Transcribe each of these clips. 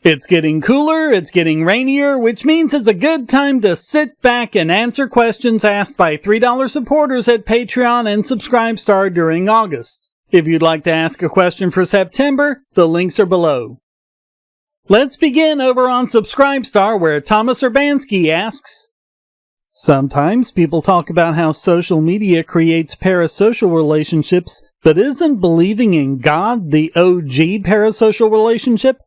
It's getting cooler, it's getting rainier, which means it's a good time to sit back and answer questions asked by $3 supporters at Patreon and Subscribestar during August. If you'd like to ask a question for September, the links are below. Let's begin over on Subscribestar, where Tomasz Urbański asks, sometimes people talk about how social media creates parasocial relationships, but isn't believing in God the OG parasocial relationship?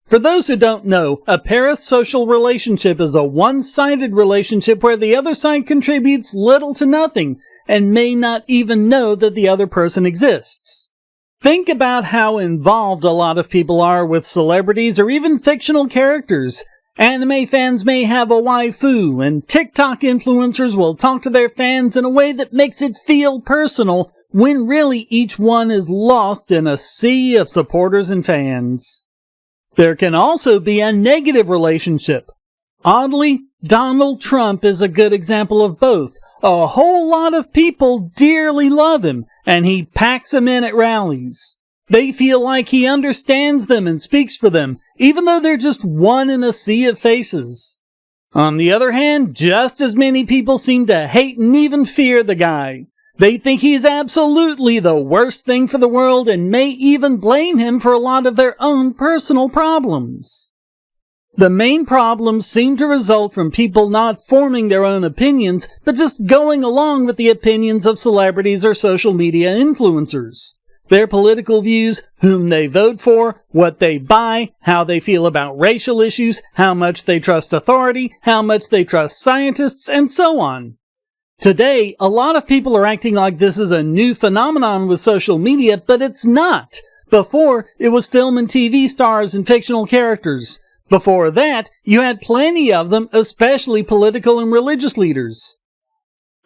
For those who don't know, a parasocial relationship is a one-sided relationship where the other side contributes little to nothing and may not even know that the other person exists. Think about how involved a lot of people are with celebrities or even fictional characters. Anime fans may have a waifu, and TikTok influencers will talk to their fans in a way that makes it feel personal, when really each one is lost in a sea of supporters and fans. There can also be a negative relationship. Oddly, Donald Trump is a good example of both. A whole lot of people dearly love him, and he packs them in at rallies. They feel like he understands them and speaks for them, even though they're just one in a sea of faces. On the other hand, just as many people seem to hate and even fear the guy. They think he's absolutely the worst thing for the world and may even blame him for a lot of their own personal problems. The main problems seem to result from people not forming their own opinions, but just going along with the opinions of celebrities or social media influencers. Their political views, whom they vote for, what they buy, how they feel about racial issues, how much they trust authority, how much they trust scientists, and so on. Today, a lot of people are acting like this is a new phenomenon with social media, but it's not. Before, it was film and TV stars and fictional characters. Before that, you had plenty of them, especially political and religious leaders.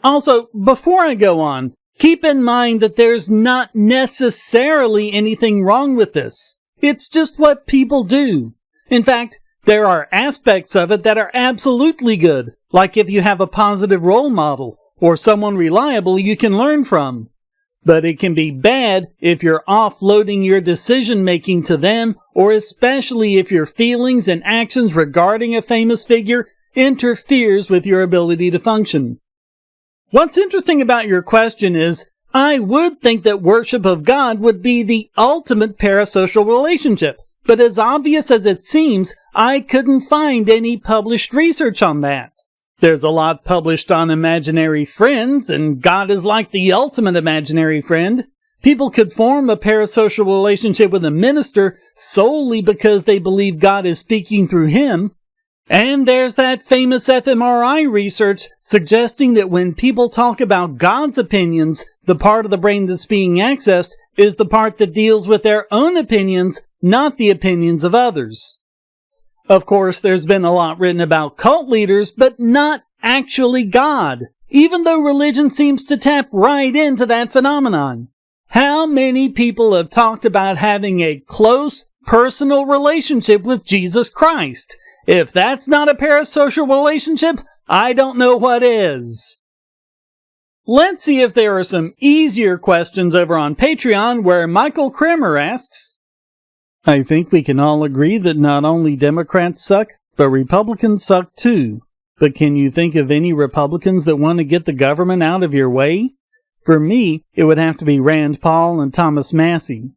Also, before I go on, keep in mind that there's not necessarily anything wrong with this. It's just what people do. In fact, there are aspects of it that are absolutely good, like if you have a positive role model, or someone reliable you can learn from. But it can be bad if you're offloading your decision-making to them, or especially if your feelings and actions regarding a famous figure interferes with your ability to function. What's interesting about your question is, I would think that worship of God would be the ultimate parasocial relationship, but as obvious as it seems, I couldn't find any published research on that. There's a lot published on imaginary friends, and God is like the ultimate imaginary friend. People could form a parasocial relationship with a minister solely because they believe God is speaking through him. And there's that famous fMRI research suggesting that when people talk about God's opinions, the part of the brain that's being accessed is the part that deals with their own opinions, not the opinions of others. Of course, there's been a lot written about cult leaders, but not actually God, even though religion seems to tap right into that phenomenon. How many people have talked about having a close, personal relationship with Jesus Christ? If that's not a parasocial relationship, I don't know what is. Let's see if there are some easier questions over on Patreon, where Michael Kremer asks, I think we can all agree that not only Democrats suck, but Republicans suck too. But can you think of any Republicans that want to get the government out of your way? For me, it would have to be Rand Paul and Thomas Massie.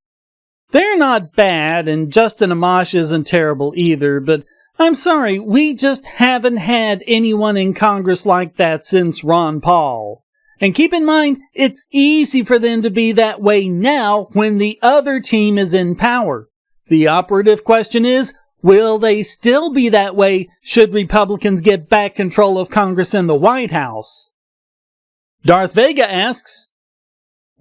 They're not bad, and Justin Amash isn't terrible either, but I'm sorry, we just haven't had anyone in Congress like that since Ron Paul. And keep in mind, it's easy for them to be that way now when the other team is in power. The operative question is, will they still be that way should Republicans get back control of Congress and the White House? Darth Vega asks,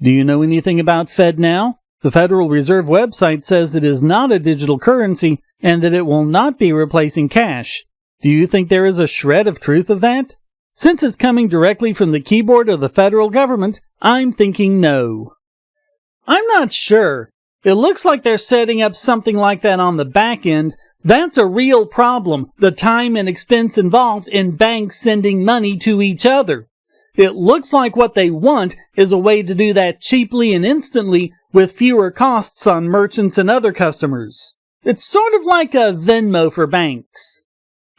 do you know anything about FedNow? The Federal Reserve website says it is not a digital currency and that it will not be replacing cash. Do you think there is a shred of truth of that? Since it's coming directly from the keyboard of the federal government, I'm thinking no. I'm not sure. It looks like they're setting up something like that on the back end. That's a real problem, the time and expense involved in banks sending money to each other. It looks like what they want is a way to do that cheaply and instantly with fewer costs on merchants and other customers. It's sort of like a Venmo for banks.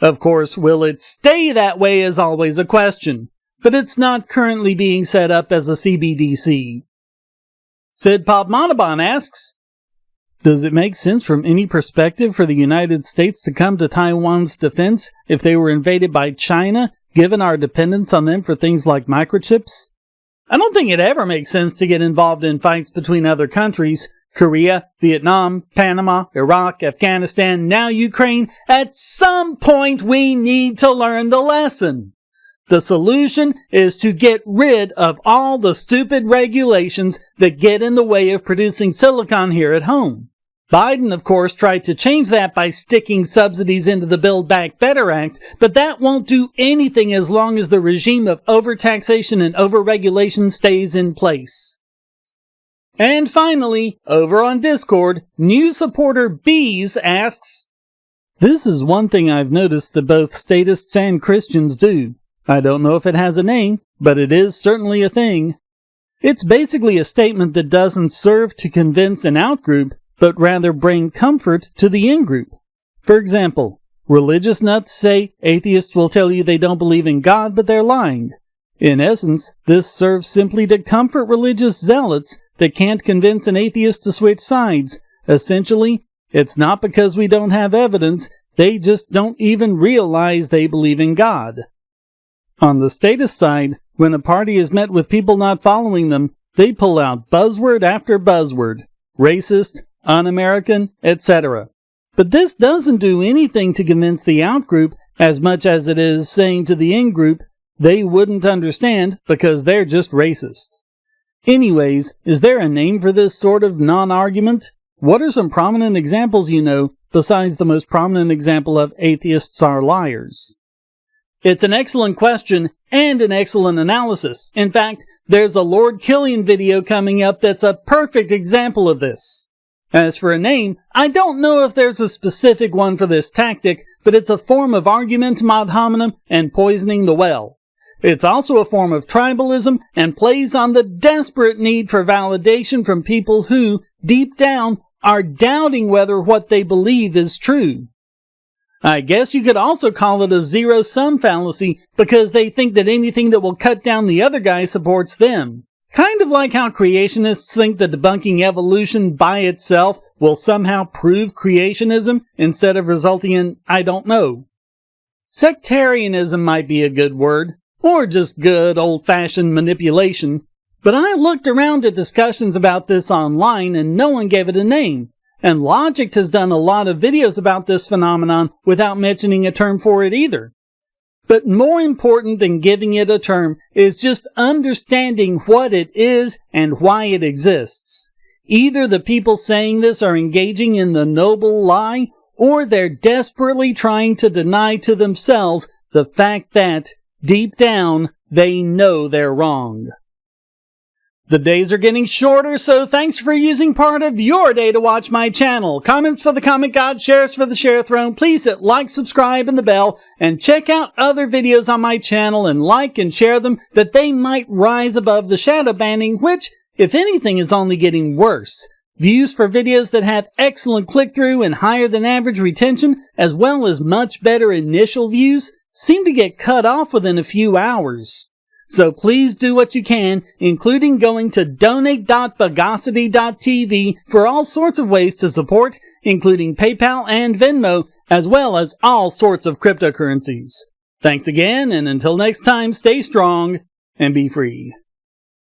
Of course, will it stay that way is always a question, but it's not currently being set up as a CBDC. Sid Padmanaban asks, does it make sense from any perspective for the United States to come to Taiwan's defense if they were invaded by China, given our dependence on them for things like microchips? I don't think it ever makes sense to get involved in fights between other countries. Korea, Vietnam, Panama, Iraq, Afghanistan, now Ukraine. At some point we need to learn the lesson. The solution is to get rid of all the stupid regulations that get in the way of producing silicon here at home. Biden, of course, tried to change that by sticking subsidies into the Build Back Better Act, but that won't do anything as long as the regime of overtaxation and overregulation stays in place. And finally, over on Discord, new supporter Bees asks, this is one thing I've noticed that both statists and Christians do. I don't know if it has a name, but it is certainly a thing. It's basically a statement that doesn't serve to convince an outgroup, but rather bring comfort to the ingroup. For example, religious nuts say atheists will tell you they don't believe in God, but they're lying. In essence, this serves simply to comfort religious zealots that can't convince an atheist to switch sides. Essentially, it's not because we don't have evidence, they just don't even realize they believe in God. On the statist side, when a party is met with people not following them, they pull out buzzword after buzzword, racist, un-American, etc. But this doesn't do anything to convince the outgroup as much as it is saying to the ingroup they wouldn't understand because they're just racist. Anyways, is there a name for this sort of non-argument? What are some prominent examples you know, besides the most prominent example of atheists are liars? It's an excellent question and an excellent analysis. In fact, there's a Lord Killian video coming up that's a perfect example of this. As for a name, I don't know if there's a specific one for this tactic, but it's a form of argumentum ad hominem and poisoning the well. It's also a form of tribalism and plays on the desperate need for validation from people who, deep down, are doubting whether what they believe is true. I guess you could also call it a zero-sum fallacy because they think that anything that will cut down the other guy supports them. Kind of like how creationists think that debunking evolution by itself will somehow prove creationism instead of resulting in, I don't know. Sectarianism might be a good word, or just good old-fashioned manipulation, but I looked around at discussions about this online and no one gave it a name. And Logic has done a lot of videos about this phenomenon without mentioning a term for it either. But more important than giving it a term is just understanding what it is and why it exists. Either the people saying this are engaging in the noble lie, or they're desperately trying to deny to themselves the fact that, deep down, they know they're wrong. The days are getting shorter, so thanks for using part of your day to watch my channel. Comments for the comment god, shares for the share throne. Please hit like, subscribe, and the bell, and check out other videos on my channel and like and share them that they might rise above the shadow banning, which, if anything, is only getting worse. Views for videos that have excellent click-through and higher than average retention, as well as much better initial views, seem to get cut off within a few hours. So please do what you can, including going to donate.bogosity.tv for all sorts of ways to support, including PayPal and Venmo, as well as all sorts of cryptocurrencies. Thanks again, and until next time, stay strong and be free.